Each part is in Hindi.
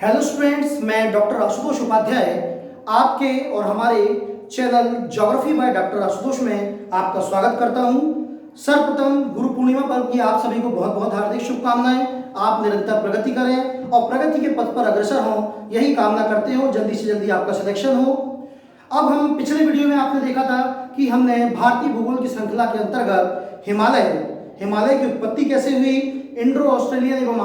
हेलो स्टूडेंट्स, मैं डॉक्टर आशुतोष उपाध्याय आपके और हमारे channel geography by doctor Ashutosh में आपका स्वागत करता हूं। सर्वप्रथम गुरु पूर्णिमा पर्व की आप सभी को बहुत बहुत हार्दिक शुभकामनाएं। आप निरंतर प्रगति करें और प्रगति के पथ पर अग्रसर हों, यही कामना करते हो। जल्दी से जल्दी आपका सिलेक्शन हो। अब हम पिछले वीडियो में आपने देखा था कि हमने भारतीय भूगोल की श्रृंखला के अंतर्गत हिमालय की उत्पत्ति कैसे हुई, इंडो ऑस्ट्रेलियन एवं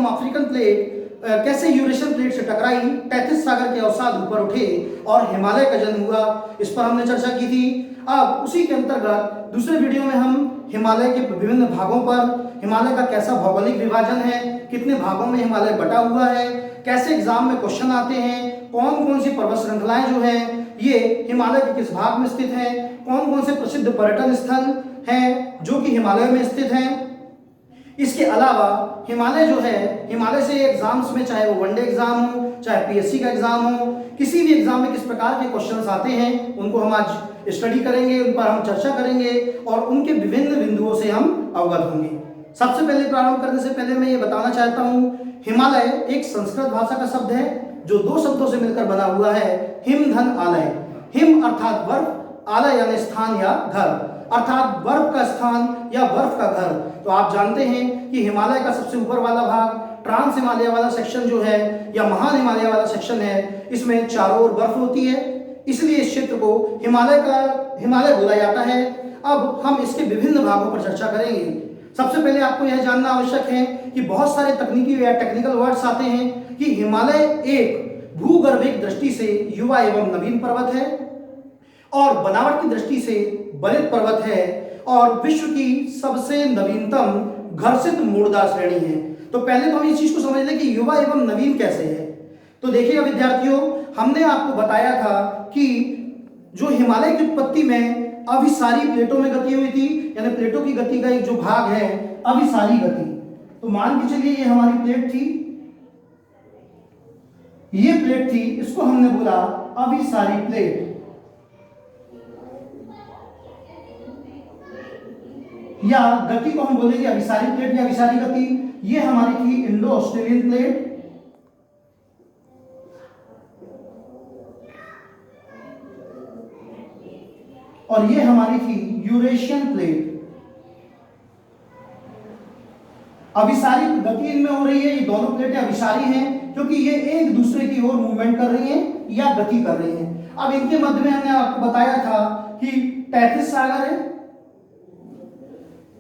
अफ्रीकन प्लेट कैसे यूरेशियन प्लेट से टकराई, तैतीस सागर के अवसाद ऊपर उठे और हिमालय का जन्म हुआ, इस पर हमने चर्चा की थी। अब उसी के अंतर्गत दूसरे वीडियो में हम हिमालय के विभिन्न भागों पर, हिमालय का कैसा भौगोलिक विभाजन है, कितने भागों में हिमालय बटा हुआ है, कैसे एग्जाम में क्वेश्चन आते हैं, कौन कौन सी पर्वत श्रृंखलाएं जो हैं ये हिमालय के किस भाग में स्थित हैं, कौन कौन से प्रसिद्ध पर्यटन स्थल हैं जो कि हिमालय में स्थित हैं। इसके अलावा हिमालय जो है, हिमालय से एग्जाम्स में, चाहे वो वनडे एग्जाम हो, चाहे पीएससी का एग्जाम हो, किसी भी एग्जाम में किस प्रकार के क्वेश्चंस आते हैं उनको हम आज स्टडी करेंगे, उन पर हम चर्चा करेंगे और उनके विभिन्न बिंदुओं से हम अवगत होंगे। सबसे पहले प्रारंभ करने से पहले मैं ये बताना चाहता हूँ, हिमालय एक संस्कृत भाषा का शब्द है जो दो शब्दों से मिलकर बना हुआ है, हिम धन आलय। हिम अर्थात बर्फ, आलय यानी स्थान या घर, अर्थात बर्फ का स्थान या बर्फ का घर। तो आप जानते हैं कि हिमालय का सबसे ऊपर वाला भाग, ट्रांस हिमालय वाला सेक्शन जो है या महान हिमालय वाला सेक्शन है, इसमें चारों ओर बर्फ होती है, इसलिए इस क्षेत्र को हिमालय बोला जाता है। अब हम इसके विभिन्न भागों पर चर्चा करेंगे। सबसे पहले आपको यह जानना आवश्यक है कि बहुत सारे तकनीकी या टेक्निकल वर्ड्स आते हैं कि हिमालय एक भूगर्भिक दृष्टि से युवा एवं नवीन पर्वत है और बनावट की दृष्टि से बलित पर्वत है और विश्व की सबसे नवीनतम घर्षित मूर्धा श्रेणी है। तो पहले तो हम इस चीज को समझ लें कि युवा एवं नवीन कैसे है। तो देखिएगा विद्यार्थियों, हमने आपको बताया था कि जो हिमालय की उत्पत्ति में अभिसारी प्लेटों में गति हुई थी, यानी प्लेटों की गति का एक जो भाग है अभिसारी गति। तो मान के चलिए ये हमारी प्लेट थी, ये प्लेट थी, इसको हमने बोला अभिसारी प्लेट या गति को हम बोलेंगे अभिसारी प्लेट या अभिसारी गति। ये हमारी थी इंडो ऑस्ट्रेलियन प्लेट, और ये हमारी थी यूरेशियन प्लेट। अभिसारी गति इनमें हो रही है, ये दोनों प्लेटें अभिसारी हैं क्योंकि ये एक दूसरे की ओर मूवमेंट कर रही हैं या गति कर रही हैं। अब इनके मध्य में हमने आपको बताया था कि 33 सागर है,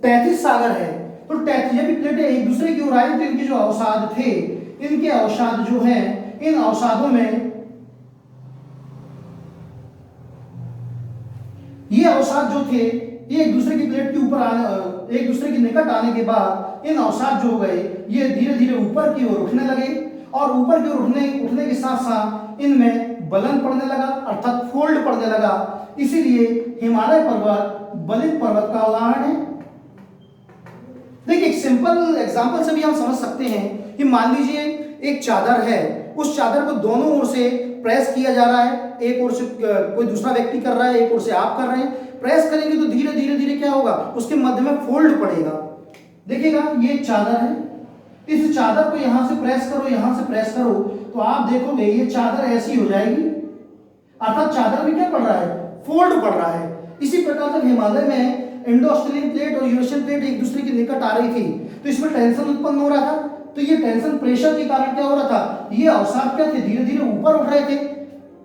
33 सागर है। तो ये भी प्लेटें एक दूसरे की ओर आई तो इनके जो अवसाद थे, इनके अवसाद जो हैं, इन अवसादों में ये अवसाद जो थे ये एक दूसरे की प्लेट के ऊपर एक दूसरे के निकट आने के बाद इन अवसाद जो हो गए ये धीरे धीरे ऊपर की ओर उठने लगे और ऊपर की ओर उठने के साथ साथ इनमें बलन पड़ने लगा, अर्थात फोल्ड पड़ने लगा। इसीलिए हिमालय पर्वत बलित पर्वत का उदाहरण है। देखिए, एक सिंपल एग्जांपल से भी हम समझ सकते हैं कि मान लीजिए एक चादर है, उस चादर को दोनों ओर से प्रेस किया जा रहा है, एक ओर से कोई दूसरा व्यक्ति कर रहा है, एक ओर से आप कर रहे हैं। प्रेस करेंगे तो धीरे धीरे धीरे क्या होगा, उसके मध्य में फोल्ड पड़ेगा। देखिएगा ये चादर है, इस चादर को यहां से प्रेस करो, यहां से प्रेस करो तो आप देखोगे ये चादर ऐसी हो जाएगी, अर्थात चादर में क्या पड़ रहा है, फोल्ड पड़ रहा है। इसी प्रकार जब हिमालय में इंडो ऑस्ट्रेलियन प्लेट और यूरेशियन प्लेट एक दूसरे के निकट आ रही थी तो इसमें टेंशन उत्पन्न हो रहा था। तो ये टेंशन प्रेशर के कारण क्या हो रहा था, ये अवसाद क्या थे, धीरे धीरे ऊपर उठ रहे थे।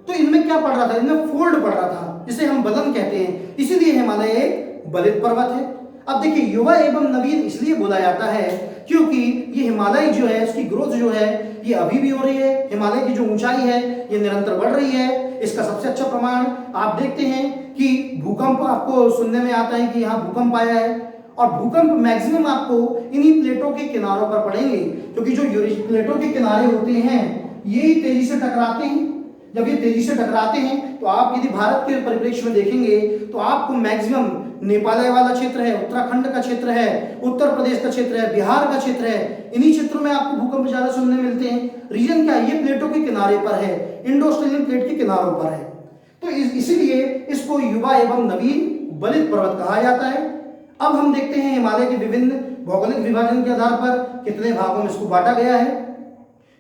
तो इनमें क्या पड़ रहा था, इनमें फोल्ड पड़ रहा था, जिसे हम बलन कहते हैं। इसीलिए हिमालय एक बलित पर्वत है। अब देखिए, युवा एवं नवीन इसलिए बोला जाता है क्योंकि ये हिमालय जो है उसकी ग्रोथ जो है ये अभी भी हो रही है। हिमालय की जो ऊंचाई है ये निरंतर बढ़ रही है। इसका सबसे अच्छा प्रमाण आप देखते हैं कि भूकंप आपको सुनने में आता है कि यहाँ भूकंप आया है, और भूकंप मैक्सिमम आपको इन्हीं प्लेटों के किनारों पर पड़ेंगे क्योंकि जो प्लेटों के किनारे होते हैं यही तेजी से टकराते हैं। जब ये तेजी से टकराते हैं तो आप यदि भारत के परिप्रेक्ष्य में देखेंगे तो आपको मैक्सिमम नेपाल वाला क्षेत्र है, उत्तराखंड का क्षेत्र है, उत्तर प्रदेश का क्षेत्र है, बिहार का क्षेत्र है, इन्हीं क्षेत्रों में आपको भूकंप ज्यादा सुनने मिलते हैं। रीजन क्या है, ये प्लेटों के किनारे पर है, इंडो ऑस्ट्रेलियन प्लेट के किनारों पर है। तो इसीलिए इसको युवा एवं नवीन बलित पर्वत कहा जाता है। अब हम देखते हैं हिमालय के विभिन्न भौगोलिक विभाजन के आधार पर कितने भागों में इसको बांटा गया है,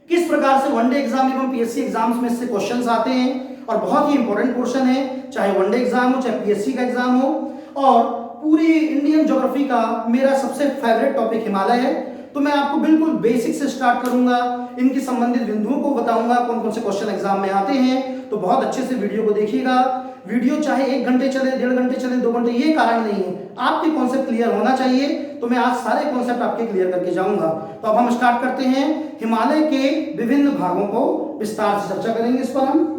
किस प्रकार से वनडे एग्जाम एवं पीएससी एग्जाम्स में इससे क्वेश्चंस आते हैं, और बहुत ही इंपॉर्टेंट पोर्शन है, चाहे वनडे एग्जाम हो चाहे पीएससी का एग्जाम हो। और पूरी इंडियन ज्योग्राफी का मेरा सबसे फेवरेट टॉपिक हिमालय है, तो मैं आपको बिल्कुल बेसिक से स्टार्ट करूंगा, इनके संबंधित बिंदुओं को बताऊंगा, कौन कौन से क्वेश्चन एग्जाम में आते हैं। तो बहुत अच्छे से वीडियो को देखिएगा। वीडियो चाहे 1 घंटे चले, 1.5 घंटे चले, 2 घंटे, ये कारण नहीं है, आपके कॉन्सेप्ट क्लियर होना चाहिए। तो मैं आज सारे कॉन्सेप्ट आपके क्लियर करके जाऊंगा। तो अब हम स्टार्ट करते हैं, हिमालय के विभिन्न भागों को विस्तार से चर्चा करेंगे इस पर हम।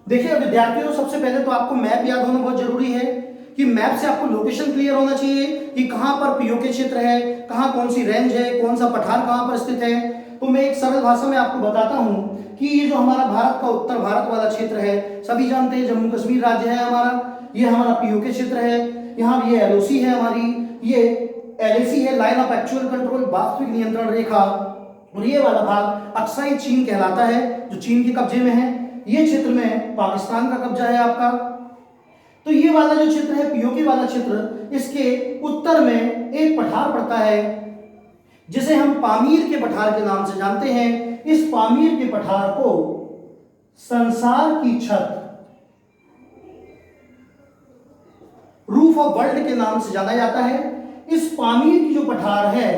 देखिए विद्यार्थियों, सबसे पहले तो आपको मैप याद होना बहुत जरूरी है कि मैप से आपको लोकेशन क्लियर होना चाहिए कि कहां पर पीओके क्षेत्र है, कहां कौन सी रेंज है, कौन सा पठार कहां पर स्थित है। तो मैं एक सरल भाषा में आपको बताता हूं कि ये जो हमारा भारत का उत्तर भारत वाला क्षेत्र है, सभी जानते हैं जम्मू कश्मीर राज्य है हमारा, ये हमारा पीओके क्षेत्र है, यहाँ ये एलओसी है हमारी, ये एलएसी है, लाइन ऑफ एक्चुअल कंट्रोल, वास्तविक नियंत्रण रेखा। और ये वाला भाग अक्साई चीन कहलाता है, जो चीन के कब्जे में है। ये क्षेत्र में पाकिस्तान का कब्जा है आपका। तो ये वाला जो क्षेत्र है, पीओके वाला क्षेत्र, इसके उत्तर में एक पठार पड़ता है जिसे हम पामीर के पठार के नाम से जानते हैं। इस पामीर के पठार को संसार की छत, रूफ ऑफ वर्ल्ड के नाम से जाना जाता है। इस पामीर की जो पठार है,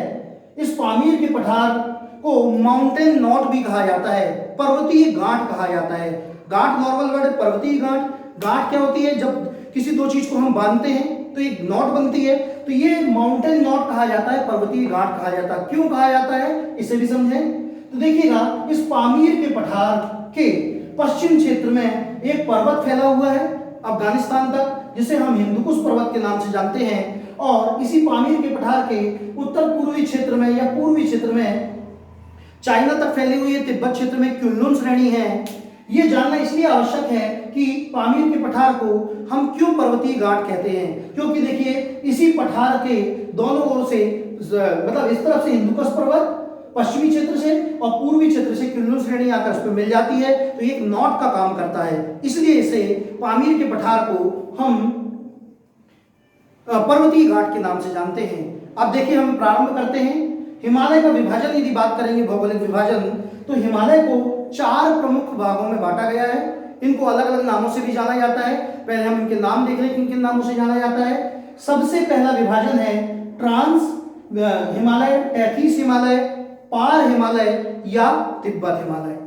इस पामीर के पठार को माउंटेन नॉट भी कहा जाता है, पर्वतीय गांठ कहा जाता है। गांठ नॉर्मल वर्ड है, पर्वतीय गांठ। गांठ क्या होती है? जब किसी दो चीज को हम बांधते हैं तो एक नॉट बनती है, तो ये माउंटेन नॉट कहा जाता है, पर्वतीय गांठ कहा जाता है। क्यों कहा जाता है इसे भी समझें। तो देखिएगा, इस पामीर के पठार के पश्चिम क्षेत्र में एक पर्वत फैला हुआ है अफगानिस्तान तक, जिसे हम हिंदुकुश पर्वत के नाम से जानते हैं। और इसी पामीर के पठार के उत्तर पूर्वी क्षेत्र में या पूर्वी क्षेत्र में चाइना तक फैली हुई है, तिब्बत क्षेत्र में क्युनलुन श्रेणी है। ये जानना इसलिए आवश्यक है कि पामीर के पठार को हम क्यों पर्वतीय घाट कहते हैं, क्योंकि देखिए इसी पठार के दोनों ओर से, मतलब इस तरफ से हिंदुकुश पर्वत पश्चिमी क्षेत्र से और पूर्वी क्षेत्र से क्युनलुन श्रेणी आकर उस पर मिल जाती है, तो ये एक नॉट का काम करता है। इसलिए इसे पामीर के पठार को हम पर्वतीय घाट के नाम से जानते हैं। अब देखिए हम प्रारंभ करते हैं। हिमालय का विभाजन यदि बात करेंगे, भौगोलिक विभाजन, तो हिमालय को 4 प्रमुख भागों में बांटा गया है। इनको अलग अलग नामों से भी जाना जाता है। पहले हम इनके नाम देख लें, किन किन नामों से जाना जाता है। सबसे पहला विभाजन है ट्रांस हिमालय, टैथीस हिमालय, पार हिमालय या तिब्बत हिमालय।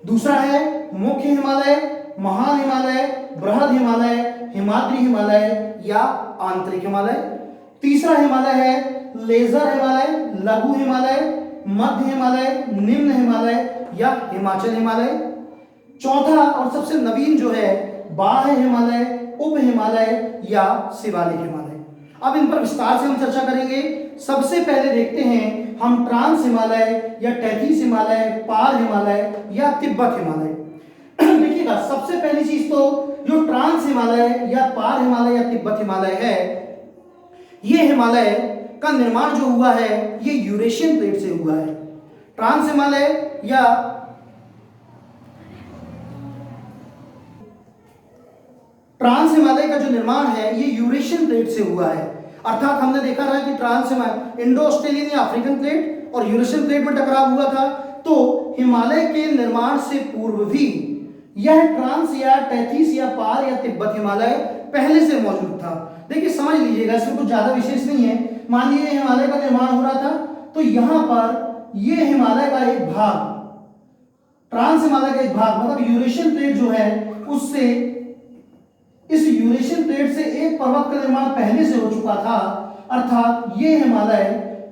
दूसरा है मुख्य हिमालय, महान हिमालय, बृहद हिमालय, हिमाद्री हिमालय या आंतरिक हिमालय। तीसरा हिमालय है लेजर हिमालय, लघु हिमालय, मध्य हिमालय, निम्न हिमालय या हिमाचल हिमालय। चौथा और सबसे नवीन जो है बाह्य हिमालय, उप हिमालय या शिवालिक हिमालय। अब इन पर विस्तार से हम चर्चा करेंगे। सबसे पहले देखते हैं हम ट्रांस हिमालय या टैथीस हिमालय, पार हिमालय या तिब्बत हिमालय। देखिएगा, सबसे पहली चीज तो जो ट्रांस हिमालय या पार हिमालय या तिब्बत हिमालय है, ये हिमालय का निर्माण जो हुआ है ये यूरेशियन प्लेट से हुआ है। ट्रांस हिमालय या ट्रांस हिमालय का जो निर्माण है ये यूरेशियन प्लेट से हुआ है। अर्थात हमने देखा रहा कि ट्रांस हिमालय इंडो ऑस्ट्रेलियन या अफ्रीकन प्लेट और यूरेशियन प्लेट में टकराव हुआ था। तो हिमालय के निर्माण से पूर्व भी यह ट्रांस या टैथीस या पार या तिब्बत हिमालय पहले से मौजूद था। देखिए समझ लीजिएगा, इसमें कुछ ज्यादा विशेष नहीं है। मान लीजिए हिमालय का निर्माण हो रहा था, तो यहां पर यह हिमालय का एक भाग, ट्रांस हिमालय का एक भाग, मतलब यूरेशियन प्लेट जो है उससे, इस यूरेशियन प्लेट से एक पर्वत का निर्माण पहले से हो चुका था। अर्थात ये हिमालय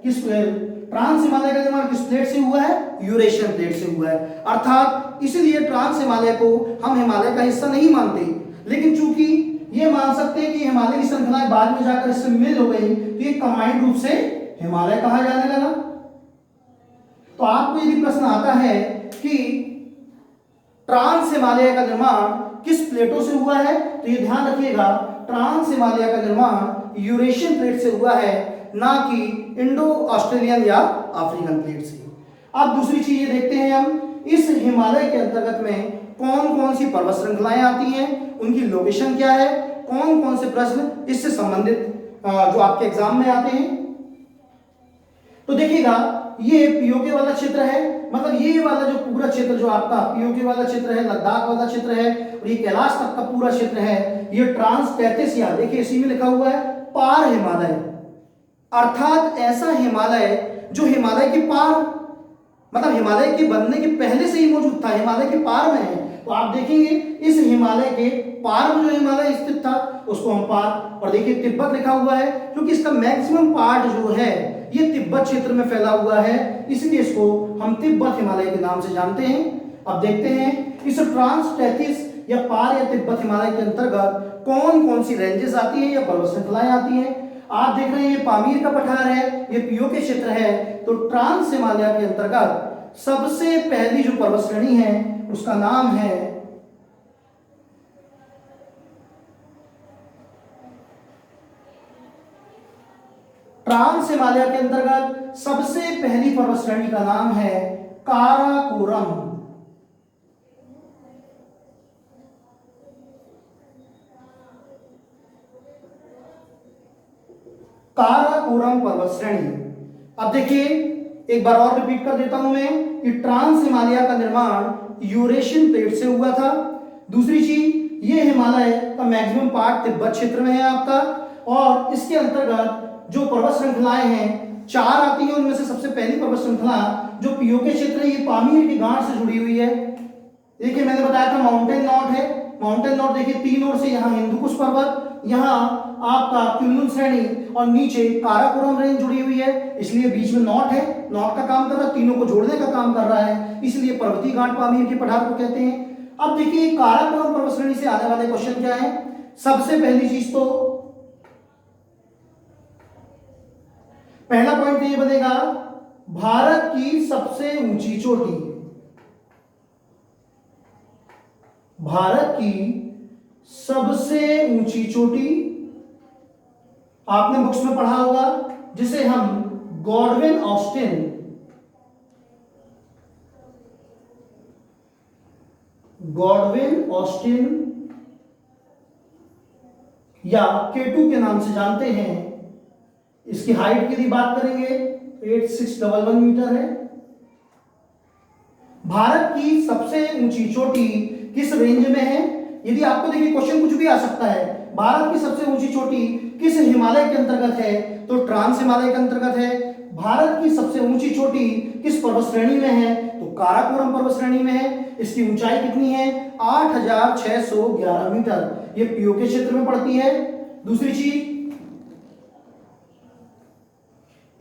किस, ट्रांस हिमालय का निर्माण किस प्लेट से हुआ है? यूरेशियन प्लेट से हुआ है। अर्थात इसलिए ट्रांस हिमालय को हम हिमालय का हिस्सा नहीं मानते, लेकिन चूंकि ये मान सकते हैं कि हिमालय की श्रृंखलाएं बाद में जाकर इससे मिल हो गई, तो ये कंबाइंड रूप से हिमालय कहा जाने लगा। तो आपको यदि प्रश्न आता है कि ट्रांस हिमालय का निर्माण किस प्लेटों से हुआ है, तो ये ध्यान रखिएगा, ट्रांस हिमालय का निर्माण यूरेशियन प्लेट से हुआ है, ना कि इंडो ऑस्ट्रेलियन या अफ्रीकन प्लेट से। अब दूसरी चीज ये देखते हैं हम, इस हिमालय के अंतर्गत में कौन कौन सी पर्वत श्रृंखलाएं आती हैं, उनकी लोकेशन क्या है। कौन कौन से प्रश्न इससे संबंधित जो आपके एग्जाम में आते हैं। तो देखिएगा, ये पीओके वाला क्षेत्र है, मतलब ये वाला जो पूरा क्षेत्र जो आपका पीओके वाला क्षेत्र है, लद्दाख वाला क्षेत्र है, और ये कैलाश तक का पूरा क्षेत्र है, ये ट्रांस तैतीस, देखिए इसी में लिखा हुआ है पार हिमालय, अर्थात ऐसा हिमालय जो हिमालय के पार, मतलब हिमालय के बनने के पहले से ही मौजूद था, हिमालय के पार में है। तो आप देखेंगे इस हिमालय के पार में जो हिमालय स्थित था उसको हम पार, और देखिए तिब्बत लिखा हुआ है क्योंकि इसका मैक्सिमम पार्ट जो है ये तिब्बत क्षेत्र में फैला हुआ है, इसलिए इसको हम तिब्बत हिमालय के नाम से जानते हैं। अब देखते हैं इस ट्रांस तैतीस या पार या तिब्बत हिमालय के अंतर्गत कौन कौन सी रेंजेस आती हैं या पर्वत श्रृंखलाएं आती हैं। आप देख रहे हैं ये पामीर का पठार है, ये पीओके क्षेत्र है। तो ट्रांस हिमालय के अंतर्गत सबसे पहली जो पर्वत श्रेणी है उसका नाम है ट्रांस हिमालय के अंतर्गत सबसे पहली पर्वत श्रेणी का नाम है काराकोरम। काराकोरम पर्वत श्रेणी। अब देखिए एक बार और रिपीट कर देता हूं मैं कि ट्रांस हिमालय का निर्माण यूरेशियन प्लेट से हुआ था। दूसरी चीज, ये हिमालय का मैक्सिमम पार्ट तिब्बत क्षेत्र में है आपका, और इसके अंतर्गत जो पर्वत श्रृंखलाएं हैं 4 आती हैं। उनमें से सबसे पहली पर्वत श्रृंखला जो पीओके क्षेत्र है, ये पामीर की गांठ से जुड़ी हुई है। देखिए मैंने बताया था माउंटेन नॉट है, माउंटेन नॉट देखिए 3 ओर से, यहाँ हिंदुकुश पर्वत, यहाँ आपका कुल्लू श्रेणी, और नीचे काराकोरम रेंज जुड़ी हुई है, इसलिए बीच में नॉट है, नॉट का काम कर रहा है, तीनों को जोड़ने का काम कर रहा है, इसलिए पर्वतीय गांठ पामीर के पठार को कहते हैं। अब देखिए काराकोरम पर्वत श्रेणी से आने वाले क्वेश्चन क्या है। सबसे पहली चीज तो पहला पॉइंट तो ये बनेगा, भारत की सबसे ऊंची चोटी, भारत की सबसे ऊंची चोटी आपने बुक्स में पढ़ा होगा, जिसे हम गॉडविन ऑस्टिन, गॉडविन ऑस्टिन या केटू के नाम से जानते हैं। इसकी हाइट की यदि बात करेंगे 8611 मीटर है। भारत की सबसे ऊंची चोटी किस रेंज में है। यदि आपको देखिए क्वेश्चन कुछ भी आ सकता है, भारत की सबसे ऊंची चोटी किस हिमालय के अंतर्गत है, तो ट्रांस हिमालय के अंतर्गत है। भारत की सबसे ऊंची चोटी किस पर्वत श्रेणी में है, तो काराकोरम पर्वत श्रेणी में है। इसकी ऊंचाई कितनी है, 8611 मीटर, ये पीओके क्षेत्र में पड़ती है। दूसरी चीज,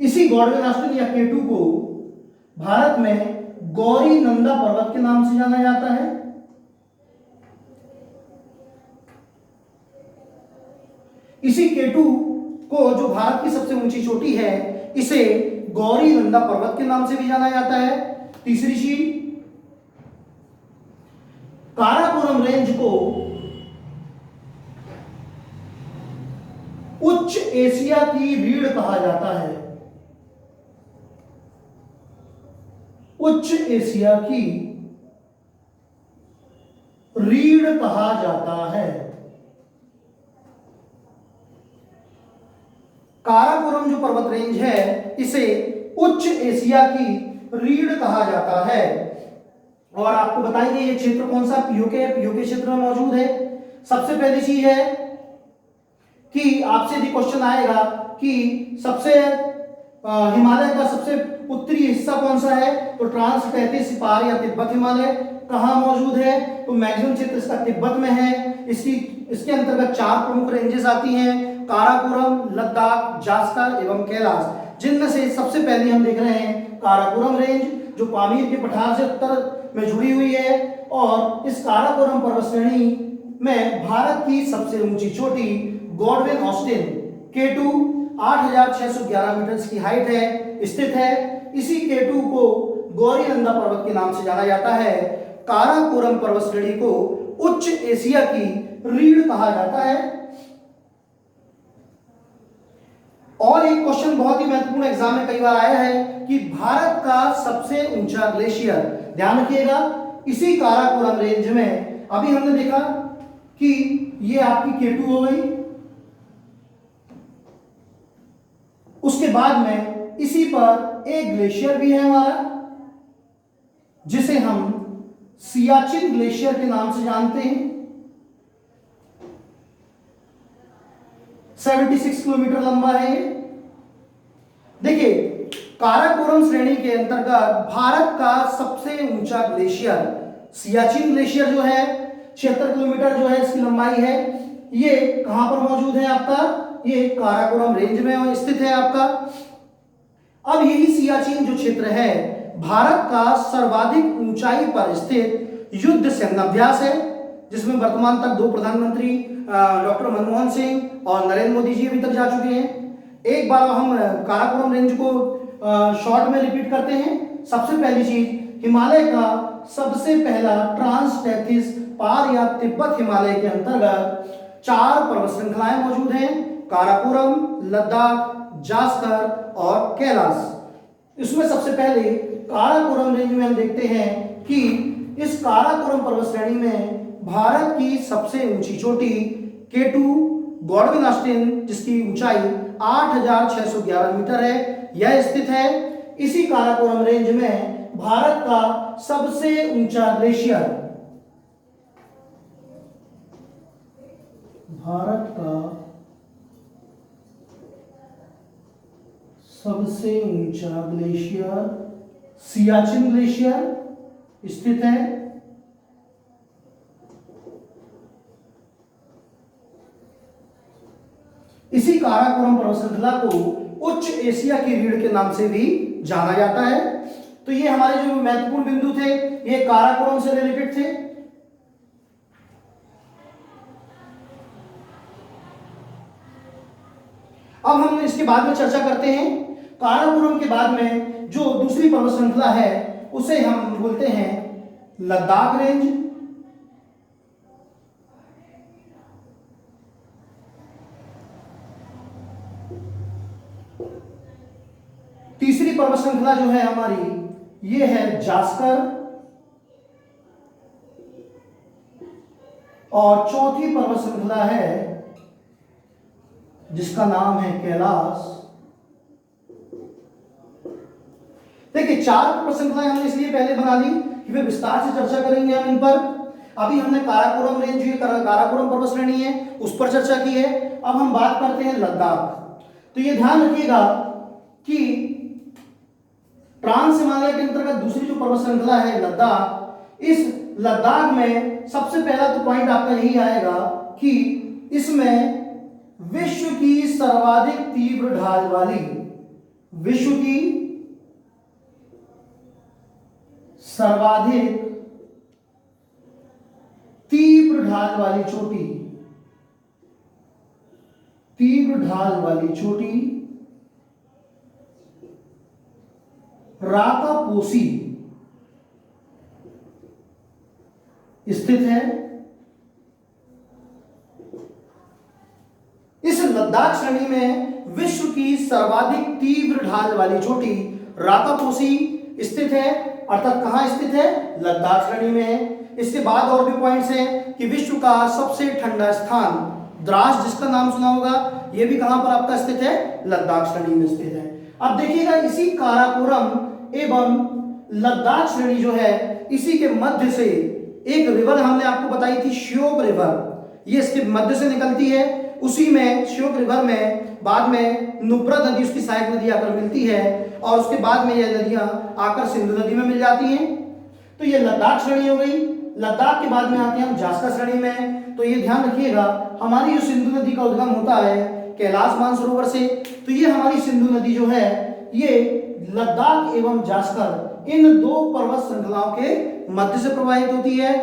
इसी गॉडविन ऑस्टिन या केटू को भारत में गौरी नंदा पर्वत के नाम से जाना जाता है। इसी केटू को, जो भारत की सबसे ऊंची चोटी है, इसे गौरी नंदा पर्वत के नाम से भी जाना जाता है। तीसरी चीज, काराकोरम रेंज को उच्च एशिया की रीढ़ कहा जाता है, उच्च एशिया की रीढ़ कहा जाता है। काराकोरम जो पर्वत रेंज है, इसे उच्च एशिया की रीढ़ कहा जाता है। और आपको बताएंगे ये क्षेत्र कौन सा, पीओके है, पीओके क्षेत्र में मौजूद है। सबसे पहली चीज है कि आपसे यदि क्वेश्चन आएगा कि सबसे हिमालय का सबसे उत्तरी हिस्सा कौन सा है, तो ट्रांस तैतीस पार या तिब्बत हिमालय कहाँ मौजूद है, तो मैक्सिमम क्षेत्र इसका तिब्बत में है। इसके अंतर्गत 4 प्रमुख रेंजेस आती हैं, काराकोरम, लद्दाख, जास्कर एवं कैलाश, जिनमें से सबसे पहले हम देख रहे हैं काराकोरम रेंज, जो पामीर के पठार से उत्तर में जुड़ी हुई है। और इस काराकोरम पर्वत श्रेणी में भारत की सबसे ऊंची चोटी गॉडविन ऑस्टिन केटू 8611 मीटर की हाइट है, स्थित है। इसी केटू को गौरी नंदा पर्वत के नाम से जाना जाता है। काराकोरम पर्वत श्रेणी को उच्च एशिया की रीढ़ कहा जाता है। और एक क्वेश्चन बहुत ही महत्वपूर्ण एग्जाम में कई बार आया है कि भारत का सबसे ऊंचा ग्लेशियर, ध्यान रखिएगा, इसी काराकोरम रेंज में अभी हमने देखा कि ये आपकी K2 हो गई। उसके बाद में इसी पर एक ग्लेशियर भी है हमारा, जिसे हम सियाचिन ग्लेशियर के नाम से जानते हैं। 76 किलोमीटर लंबा है ये। देखिए, काराकोरम श्रेणी के अंतर्गत भारत का सबसे ऊंचा ग्लेशियर सियाचिन ग्लेशियर जो है 76 किलोमीटर जो है इसकी लंबाई है, ये कहां पर मौजूद है आपका, ये काराकोरम रेंज में स्थित है आपका। अब यही सियाचिन जो क्षेत्र है भारत का सर्वाधिक ऊंचाई पर स्थित युद्ध सैन्याभ्यास है, जिसमें वर्तमान तक 2 प्रधानमंत्री डॉक्टर मनमोहन सिंह और नरेंद्र मोदी जी अभी तक जा चुके हैं। एक बार हम काराकोरम रेंज को शॉर्ट में रिपीट करते हैं। सबसे पहली चीज, हिमालय का सबसे पहला ट्रांस टेथिस पार या तिब्बत हिमालय के अंतर्गत 4 पर्वत श्रृंखलाएं मौजूद हैं, काराकोरम, लद्दाख, जास्कर और कैलाश। इसमें सबसे पहले काराकोरम रेंज में हम देखते हैं कि इस काराकोरम पर्वत श्रेणी में भारत की सबसे ऊंची चोटी K2 गॉडविन ऑस्टिन, जिसकी ऊंचाई 8611 मीटर है, यह स्थित है। इसी काराकोरम रेंज में भारत का सबसे ऊंचा ग्लेशियर, भारत का सबसे ऊंचा ग्लेशियर सियाचिन ग्लेशियर स्थित है। इसी काराकोरम पर्वत श्रृंखला को उच्च एशिया की रीढ़ के नाम से भी जाना जाता है। तो ये हमारे जो महत्वपूर्ण बिंदु थे, ये काराकोरम से रिलेटेड थे। अब हम इसके बाद में चर्चा करते हैं। काराकोरम के बाद में जो दूसरी पर्वत श्रृंखला है उसे हम बोलते हैं लद्दाख रेंज। तीसरी पर्वत श्रृंखला जो है हमारी, ये है जास्कर, और चौथी पर्वत श्रृंखला है जिसका नाम है कैलाश। देखिए, 4 पर्वत श्रृंखलाएं हमने इसलिए पहले बना ली कि वे विस्तार से चर्चा करेंगे हम इन पर। अभी हमने काराकोरम रेंज, जो काराकोरम पर्वत श्रेणी है, उस पर चर्चा की है। अब हम बात करते हैं लद्दाख। तो ये ध्यान रखिएगा कि ट्रांस हिमालय के अंतर्गत दूसरी जो पर्वत श्रृंखला है लद्दाख, इस लद्दाख में सबसे पहला तो पॉइंट आपका यही आएगा कि इसमें विश्व की सर्वाधिक तीव्र ढाल वाली, विश्व की सर्वाधिक तीव्र ढाल वाली चोटी, तीव्र ढाल वाली चोटी राकापोसी स्थित है। इस लद्दाख श्रेणी में विश्व की सर्वाधिक तीव्र ढाल वाली चोटी राकापोसी स्थित है, अर्थात कहां स्थित है, लद्दाख श्रेणी में है। इसके बाद और भी पॉइंट्स हैं कि विश्व का सबसे ठंडा स्थान द्रास, जिसका नाम सुना होगा, यह भी कहां पर आपका स्थित है, लद्दाख श्रेणी में स्थित है। अब देखिएगा, इसी काराकोरम एवं लद्दाख श्रेणी जो है, इसी के मध्य से एक रिवर हमने आपको बताई थी, श्योक रिवर, ये इसके मध्य से निकलती है। उसी में श्योक रिवर में बाद में नुब्रा नदी, उसकी सहायक नदी आकर मिलती है, और उसके बाद में यह नदियां आकर सिंधु नदी में मिल जाती हैं। तो ये लद्दाख श्रेणी हो गई। लद्दाख के बाद में आते हैं हम जास्कर श्रेणी में। तो ये ध्यान रखिएगा, हमारी जो सिंधु नदी का उद्गम होता है कैलाश मानसरोवर से, तो ये हमारी सिंधु नदी जो है, ये लद्दाख एवं जास्कर, इन 2 पर्वत श्रृंखलाओं के मध्य से प्रवाहित होती है।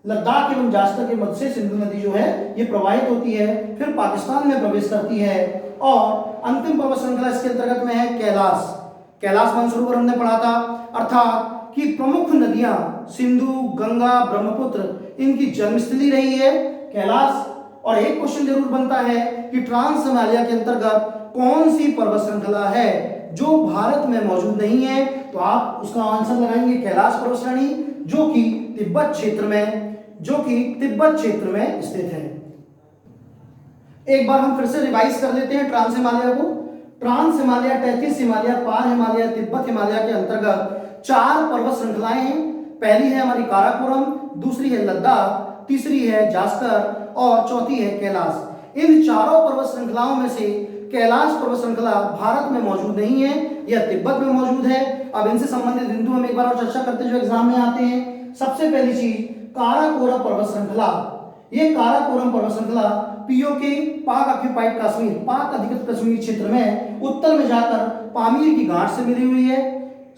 लद्दाख एवं जास्कर के मध्य से सिंधु नदी जो है ये प्रवाहित होती है, फिर पाकिस्तान में प्रवेश करती है। और अंतिम पर्वत श्रृंखला इसके अंतर्गत में है कैलाश। कैलाश मानसरोवर हमने पढ़ा था, अर्थात कि प्रमुख नदियां सिंधु, गंगा, ब्रह्मपुत्र, इनकी जन्मस्थली रही है कैलाश। और एक क्वेश्चन जरूर बनता है कि ट्रांस हिमालय के अंतर्गत कौन सी पर्वत श्रृंखला है जो भारत में मौजूद नहीं है, तो आप उसका आंसर लगाएंगे कैलाश पर्वत श्रेणी, जो कि तिब्बत क्षेत्र में स्थित है। एक बार हम फिर से रिवाइज कर लेते हैं ट्रांस हिमालय को। ट्रांस हिमालय, टेथिस हिमालय, पार हिमालय, तिब्बत हिमालय के अंतर्गत 4 पर्वत श्रृंखलाएं हैं। पहली है हमारी काराकोरम, दूसरी है लद्दाख, तीसरी है जास्कर और चौथी है कैलाश। इन चारों पर्वत श्रृंखलाओं में से कैलाश पर्वत श्रृंखला भारत में मौजूद नहीं है, यह तिब्बत में मौजूद है। अब इनसे संबंधित बिंदु हम एक बार और चर्चा करते हैं जो एग्जाम में आते हैं। सबसे पहली चीज काराकोरम पर्वत श्रृंखला। ये काराकोरम पर्वत श्रृंखला पीओके, पाक ऑक्यूपाइड कश्मीर, पाक अधिकृत कश्मीर क्षेत्र में उत्तर में जाकर पामीर की गांठ से मिली हुई है।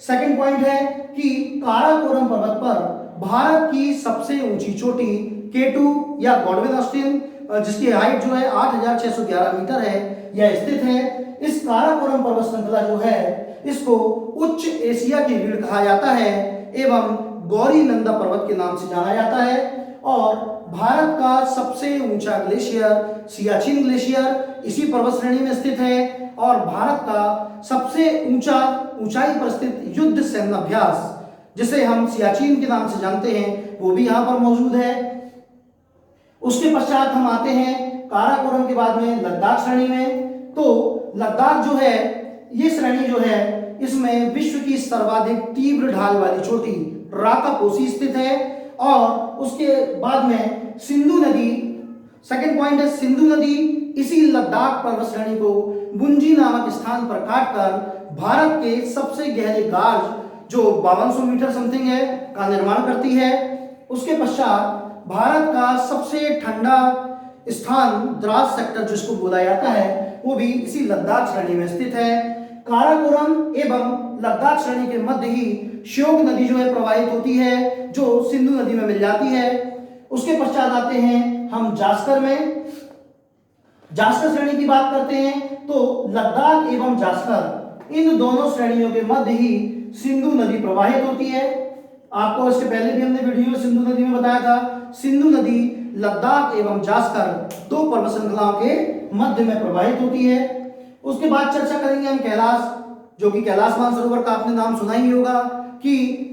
सेकंड पॉइंट है कि काराकोरम पर्वत पर भारत की सबसे ऊंची चोटी केटू या गॉडविन ऑस्टिन, जिसकी हाइट जो है 8611 मीटर है, यह स्थित है। इस काराकोरम पर्वत श्रृंखला जो है इसको उच्च एशिया की रीढ़ कहा जाता है एवं गौरी नंदा पर्वत के नाम से जाना जाता है। और भारत का सबसे ऊंचा ग्लेशियर सियाचिन ग्लेशियर इसी पर्वत श्रेणी में स्थित है। और भारत का सबसे ऊंचाई पर स्थित युद्ध सैन्याभ्यास, जिसे हम सियाचिन के नाम से जानते हैं, वो भी यहाँ पर मौजूद है। उसके पश्चात हम आते हैं काराकोरम के बाद में लद्दाख श्रेणी में। तो लद्दाख जो है, ये श्रेणी जो है, इसमें विश्व की सर्वाधिक तीव्र ढाल वाली चोटी राकापोसी स्थित है। और उसके बाद में सिंधु नदी, सेकंड पॉइंट है सिंधु नदी इसी लद्दाख पर्वत श्रेणी को बुंजी नामक स्थान पर काटकर भारत के सबसे गहरे गार्ज जो 5200 मीटर समथिंग है का निर्माण करती है। उसके पश्चात भारत का सबसे ठंडा स्थान द्रास सेक्टर जिसको बोला जाता है, वो भी इसी लद्दाख श्रेणी में स्थित है। काराकोरम एवं लद्दाख श्रेणी के मध्य ही श्योक नदी जो है प्रवाहित होती है, जो सिंधु नदी में मिल जाती है। उसके पश्चात आते हैं हम जास्कर में। जास्कर श्रेणी की बात करते हैं तो लद्दाख एवं जास्कर इन दोनों श्रेणियों के मध्य ही सिंधु नदी प्रवाहित होती है। आपको इसके पहले भी हमने वीडियो सिंधु नदी में बताया था। सिंधु नदी लद्दाख एवं जास्कर दो पर्वत श्रृंखलाओं के मध्य में प्रवाहित होती है। उसके बाद चर्चा करेंगे हम कैलाश, जो कि कैलाश मानसरोवर का आपने नाम सुना ही होगा कि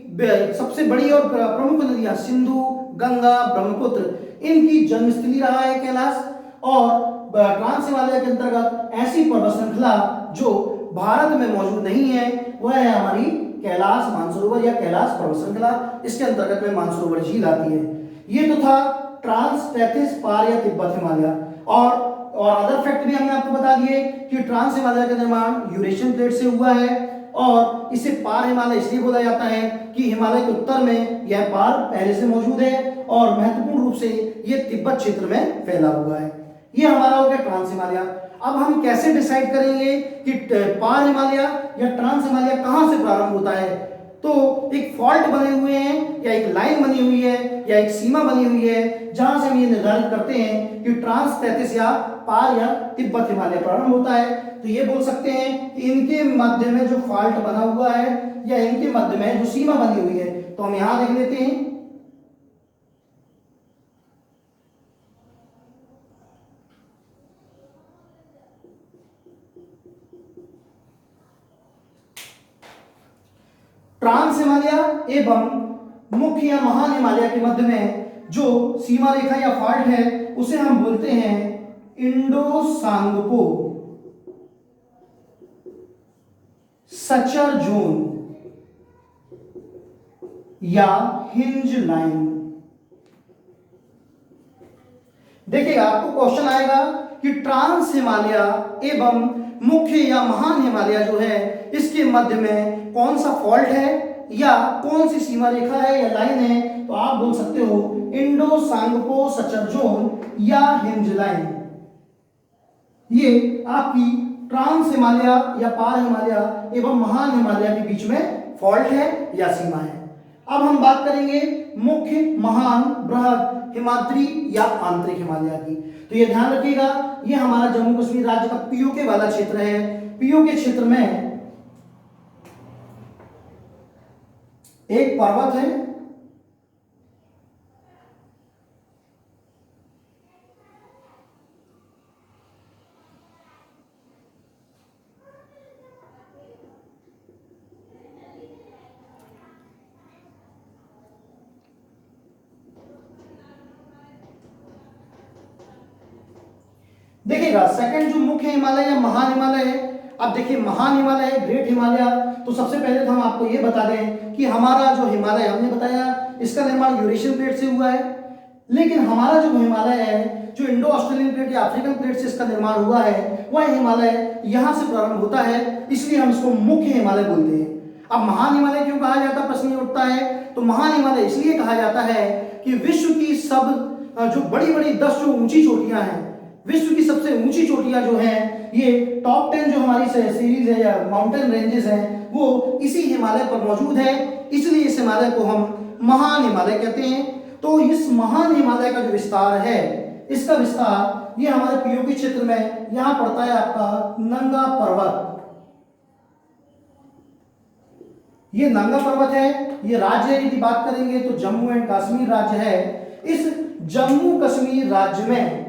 सबसे बड़ी और प्रमुख नदियां सिंधु, गंगा, ब्रह्मपुत्र, इनकी जन्मस्थली रहा है कैलाश। और ट्रांस हिमालय के अंतर्गत ऐसी पर्वत श्रृंखला जो भारत में मौजूद नहीं है वह है हमारी कैलाश मानसरोवर या कैलाश पर्वत श्रृंखला। इसके अंतर्गत में मानसरोवर झील आती है। ये तो था ट्रांस, टेथिस, पार या तिब्बत हिमालय। और अदर फैक्ट भी हमने आपको बता दिए कि ट्रांस हिमालय का निर्माण यूरेशियन प्लेट से हुआ है और इसे पार हिमालय इसलिए बोला जाता है कि हिमालय के उत्तर में यह पार पहले से मौजूद है और महत्वपूर्ण रूप से यह तिब्बत क्षेत्र में फैला हुआ है। यह हमारा हो गया ट्रांस हिमालय। अब हम कैसे डिसाइड करेंगे कि पार हिमालय या ट्रांस हिमालय कहां से प्रारंभ होता है? तो एक फॉल्ट बने हुए हैं या एक लाइन बनी हुई है या एक सीमा बनी हुई है जहां से हम ये निर्धारित करते हैं कि ट्रांस, टेथिस या पार या तिब्बत हिमालय प्रारंभ होता है। तो ये बोल सकते हैं कि इनके मध्य में जो फॉल्ट बना हुआ है या इनके मध्य में जो सीमा बनी हुई है, तो हम यहां देख लेते हैं। ट्रांस हिमालय एवं मुख्य या महान हिमालय के मध्य में जो सीमा रेखा या फॉल्ट है उसे हम बोलते हैं इंडो सांगपो सचर जोन या हिंज लाइन। देखिएगा आपको क्वेश्चन आएगा कि ट्रांस हिमालय एवं मुख्य या महान हिमालय जो है इसके मध्य में कौन सा फॉल्ट है या कौन सी सीमा रेखा है या लाइन है, तो आप बोल सकते हो इंडो सांगपो सचर जोन या हिंज लाइन। ये आपकी ट्रांस हिमालय या पार हिमालय एवं महान हिमालय के बीच में फॉल्ट है या सीमा है। अब हम बात करेंगे मुख्य, महान, बृहद, हिमाद्री या आंतरिक हिमालय की। तो ये ध्यान रखिएगा, ये हमारा जम्मू कश्मीर राज्य का पीओके वाला क्षेत्र है। पीओके क्षेत्र में एक पर्वत है देखिए देखिएगा सेकंड जो मुख्य हिमालय या महान हिमालय है, अब देखिए महान हिमालय है, ग्रेट हिमालय, तो सबसे पहले तो हम आपको ये बता दें कि हमारा जो हिमालय हमने बताया इसका निर्माण यूरेशियन प्लेट से हुआ है, लेकिन हमारा जो हिमालय है जो इंडो ऑस्ट्रेलियन प्लेट या अफ्रीकन प्लेट से इसका निर्माण हुआ है वह हिमालय यहाँ से प्रारंभ होता है, इसलिए हम इसको मुख्य हिमालय बोलते हैं। अब महान हिमालय क्यों कहा जाता है, प्रश्न ये उठता है। तो महान हिमालय इसलिए कहा जाता है कि विश्व की सब जो बड़ी बड़ी 10 जो ऊंची चोटियां हैं, विश्व की सबसे ऊंची चोटियां जो हैं, ये टॉप 10 जो हमारी सीरीज है या माउंटेन रेंजेस हैं, वो इसी हिमालय पर मौजूद है, इसलिए इस हिमालय को हम महान हिमालय कहते हैं। तो इस महान हिमालय का जो विस्तार है, इसका विस्तार ये हमारे पीओके क्षेत्र में यहां पड़ता है आपका नंगा पर्वत। ये नंगा पर्वत है, ये राज्य यदि बात करेंगे तो जम्मू एंड कश्मीर राज्य है। इस जम्मू कश्मीर राज्य में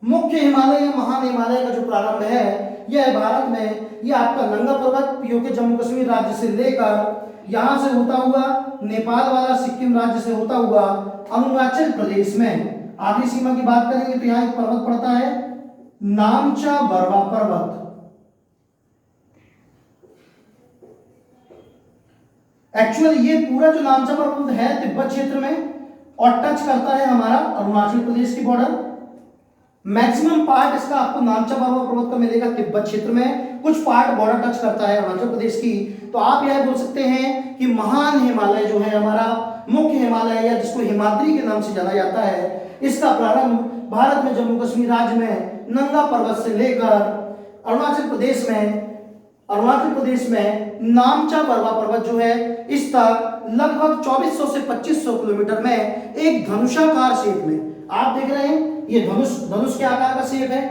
मुख्य हिमालय या महान हिमालय का जो प्रारंभ है यह है भारत में, यह आपका नंगा पर्वत पीओके जम्मू कश्मीर राज्य से लेकर यहां से होता हुआ नेपाल वाला सिक्किम राज्य से होता हुआ अरुणाचल प्रदेश में आखिरी सीमा की बात करेंगे तो यहाँ एक पर्वत पड़ता है नामचा बरवा पर्वत। एक्चुअली ये पूरा जो नामचा पर्वत है तिब्बत क्षेत्र में और टच करता है हमारा अरुणाचल प्रदेश की बॉर्डर। मैक्सिमम पार्ट इसका आपको नामचा बरवा पर्वत का मिलेगा तिब्बत क्षेत्र में, कुछ पार्ट बॉर्डर टच करता है अरुणाचल प्रदेश की। तो आप यह बोल सकते हैं कि महान हिमालय जो है हमारा मुख्य हिमालय या जिसको हिमाद्री के नाम से जाना जाता है, इसका प्रारंभ भारत में जम्मू कश्मीर राज्य में नंगा पर्वत से लेकर अरुणाचल प्रदेश में नामचा बरवा पर्वत जो है इस तक लगभग 2400 से 2500 किलोमीटर में एक धनुषाकार शेप में आप देख रहे हैं, ये धनुष के आकार का शेप है।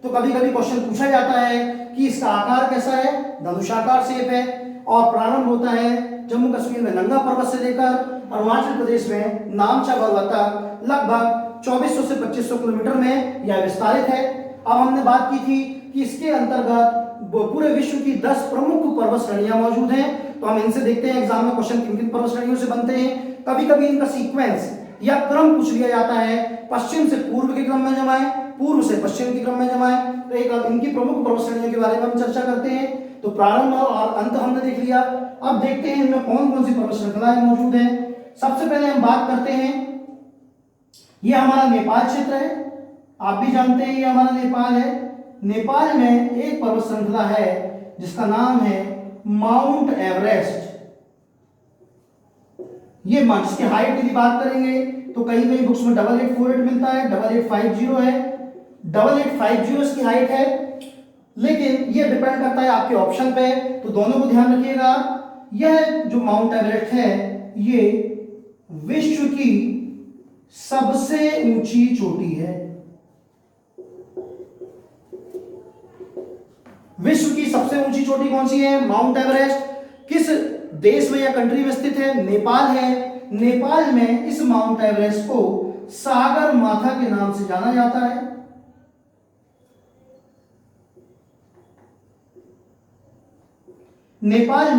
तो कभी कभी क्वेश्चन पूछा जाता है कि इसका आकार कैसा है, धनुषाकार शेप है और प्रारंभ होता है जम्मू कश्मीर में नंगा पर्वत से लेकर अरुणाचल प्रदेश में नामचा बरवा तक लगभग 2400 से 2500 किलोमीटर में यह विस्तारित है। अब हमने बात की थी कि इसके अंतर्गत पूरे विश्व की 10 प्रमुख पर्वत श्रेणियां मौजूद हैं। तो हम इनसे देखते हैं एग्जाम में क्वेश्चन किन किन पर्वत श्रेणियों से बनते हैं। कभी कभी इनका सीक्वेंस या क्रम पूछ लिया जाता है, पश्चिम से पूर्व के क्रम में जमाएं, पूर्व से पश्चिम के क्रम में जमाएं। तो एक इनकी प्रमुख पर्वत श्रेणियों के बारे में हम चर्चा करते हैं। तो प्रारंभ और अंत हमने देख लिया। अब देखते हैं इनमें कौन कौन सी पर्वत श्रृंखलाएं मौजूद हैं। सबसे पहले हम बात करते हैं, ये हमारा नेपाल क्षेत्र है, आप भी जानते हैं ये हमारा नेपाल है। नेपाल में एक पर्वत श्रृंखला है जिसका नाम है माउंट एवरेस्ट। ये जिसकी हाइट यदि बात करेंगे तो कहीं कहीं बुक्स में 8848 मिलता है, 8850 है, 8850 इसकी हाइट है, लेकिन ये डिपेंड करता है आपके ऑप्शन पे, तो दोनों को ध्यान रखिएगा। यह जो माउंट एवरेस्ट है ये विश्व की सबसे ऊंची चोटी है। विश्व की सबसे ऊंची चोटी कौन सी है? Mount Everest. किस देश में या कंट्री में स्थित है? नेपाल है। नेपाल में इस माउंट एवरेस्ट को सागर माथा के नाम से जाना जाता है। नेपाल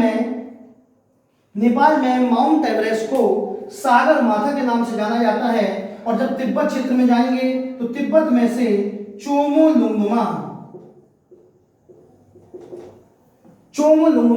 में माउंट एवरेस्ट को सागर माथा के नाम से जाना जाता है। और जब तिब्बत क्षेत्र में जाएंगे तो तिब्बत में से चोमोलुंगमा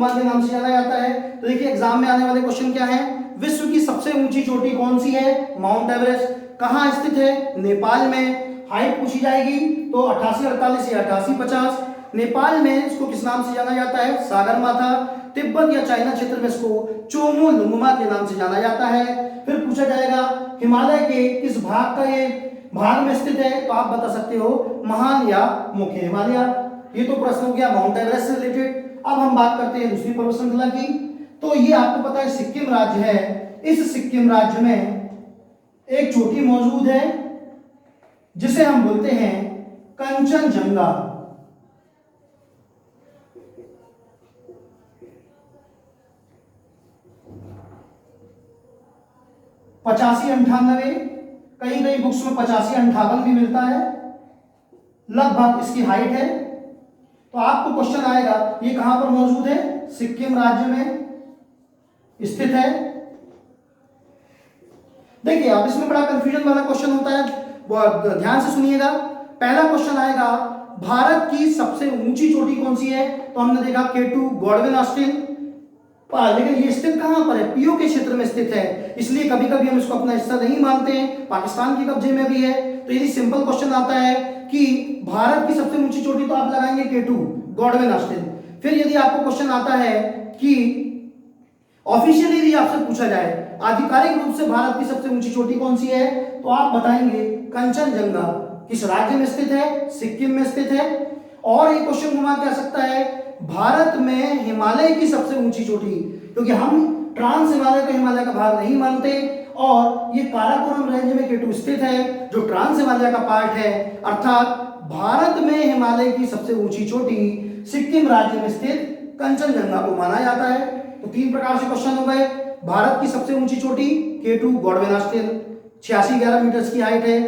के नाम से जाना जाता है। तो देखिए एग्जाम में आने वाले क्वेश्चन क्या है, विश्व की सबसे ऊंची चोटी कौन सी है? Mount Everest. कहां स्थित है? नेपाल में। हाइट पूछी जाएगी तो 8848 या 8850। नेपाल में इसको किस नाम से जाना जाता है? सागर माथा। तिब्बत या चाइना क्षेत्र में इसको चोमोलुंगमा के नाम से जाना जाता है। फिर पूछा जाएगा हिमालय के किस भाग का ये भाग में स्थित है, तो आप बता सकते हो महान या मुख्य हिमालय। ये तो प्रश्न हो गया माउंट एवरेस्ट से रिलेटेड। अब हम बात करते हैं दूसरी पर्वत श्रृंखला की। तो ये आपको पता है सिक्किम राज्य है। इस सिक्किम राज्य में एक चोटी मौजूद है जिसे हम बोलते हैं कंचनजंगा। पचासी 98, कहीं कहीं बुक्स में 85-58 भी मिलता है, लगभग इसकी हाइट है। तो आपको क्वेश्चन आएगा ये कहां पर मौजूद है? सिक्किम राज्य में स्थित है। देखिए अब इसमें बड़ा कंफ्यूजन वाला क्वेश्चन होता है, ध्यान से सुनिएगा। पहला क्वेश्चन आएगा भारत की सबसे ऊंची चोटी कौन सी है? तो हमने देखा K2 गॉडविन ऑस्टिन, लेकिन ये स्थित कहां पर है? पीओ के क्षेत्र में स्थित है, इसलिए कभी कभी हम इसको अपना हिस्सा नहीं मानते हैं, पाकिस्तान के कब्जे में भी है। तो यदि सिंपल क्वेश्चन आता है कि भारत की सबसे ऊंची चोटी, तो आप लगाएंगे K2 गॉडविन ऑस्टिन। फिर यदि आपको क्वेश्चन आता है कि ऑफिशियली यदि आपसे पूछा जाए आधिकारिक रूप से भारत की सबसे ऊंची चोटी कौन सी है, तो आप बताएंगे कंचनजंगा। किस राज्य में स्थित है? सिक्किम में स्थित है। और एक क्वेश्चन घुमा के आ सकता है, भारत में हिमालय की सबसे ऊंची चोटी, क्योंकि हम ट्रांस हिमालय को हिमालय का भाग नहीं मानते, और ये काराकोरम रेंज में K2 स्थित है जो ट्रांस हिमालय का पार्ट है। अर्थात भारत में हिमालय की सबसे ऊंची चोटी सिक्किम राज्य में स्थित कंचनजंगा को माना जाता है। तो 3 प्रकार से क्वेश्चन हो गए। भारत की सबसे ऊंची चोटी K2 गॉडविन ऑस्टिन, 8611 मीटर की हाइट है।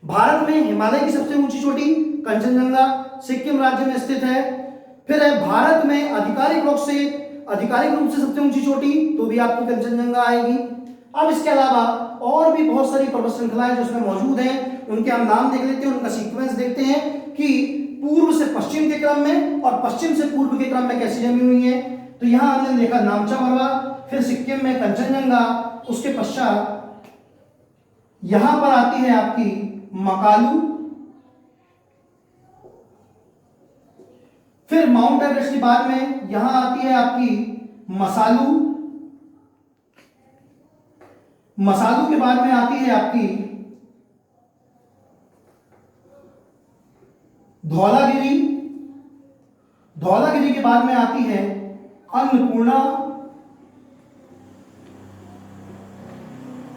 भारत में हिमालय की सबसे ऊंची चोटी कंचनजंगा, सिक्किम राज्य में स्थित है। फिर है भारत में आधिकारिक रूप से सबसे ऊंची चोटी, तो भी आपकी कंचनजंगा आएगी। अब इसके अलावा और भी बहुत सारी पर्वत श्रृंखलाएं जो उसमें मौजूद हैं, उनके हम नाम देख लेते हैं, उनका सीक्वेंस देखते हैं कि पूर्व से पश्चिम के क्रम में और पश्चिम से पूर्व के क्रम में कैसी जमी हुई है। तो यहां हमने देखा नामचा पर्वत, फिर सिक्किम में कंचनजंगा, उसके पश्चात यहां पर आती है आपकी मकालू, फिर माउंट एवरेस्ट के बाद में यहां आती है आपकी मसालू, मसालू के बाद में आती है आपकी धौलागिरी, धौलागिरी के बाद में आती है अन्नपूर्णा।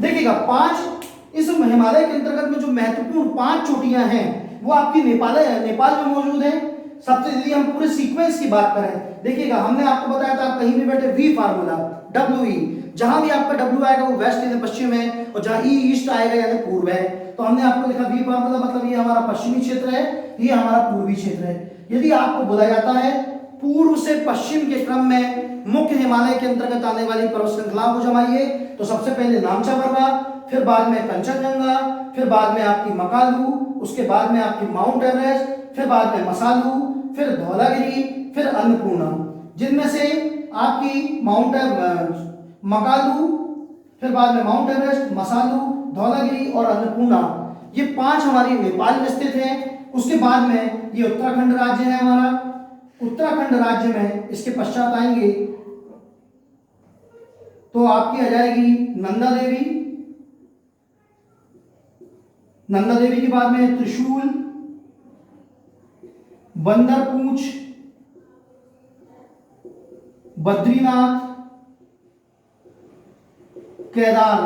देखिएगा 5 इस हिमालय के अंतर्गत में जो महत्वपूर्ण 5 चोटियां हैं वो आपकी नेपाल में मौजूद है। सबसे यदि हम पूरे सीक्वेंस की बात करें, देखिएगा हमने आपको बताया था, आप कहीं भी बैठे वी फार्मूला WE, जहां भी आपका W आएगा वो वेस्ट यानी पश्चिम है, और जहां E ईस्ट आएगा यानी पूर्व है। तो हमने आपको लिखा वी फार्मूला, मतलब ये हमारा पश्चिमी क्षेत्र है, ये हमारा पूर्वी क्षेत्र है। यदि आपको बोला जाता है पूर्व से पश्चिम के क्रम में मुख्य हिमालय के अंतर्गत आने वाली पर्वत श्रृंखलाओं को जमाइए, तो सबसे पहले नामचा पर्वत, फिर बाद में कंचनजंगा, फिर बाद में आपकी मकालू, उसके बाद में आपकी माउंट एवरेस्ट, फिर बाद में मसालू, फिर धौलागिरी, फिर अन्नपूर्णा। जिनमें से आपकी मकालू, फिर बाद में माउंट एवरेस्ट, मसालू, धौलागिरी और अन्नपूर्णा, ये 5 हमारी नेपाल में स्थित है। उसके बाद में ये उत्तराखंड राज्य है हमारा, उत्तराखंड राज्य में इसके पश्चात आएंगे तो आपकी आ जाएगी नंदा देवी, नंदा देवी के बाद में त्रिशूल, बंदरपूंछ, बद्रीनाथ, केदारनाथ।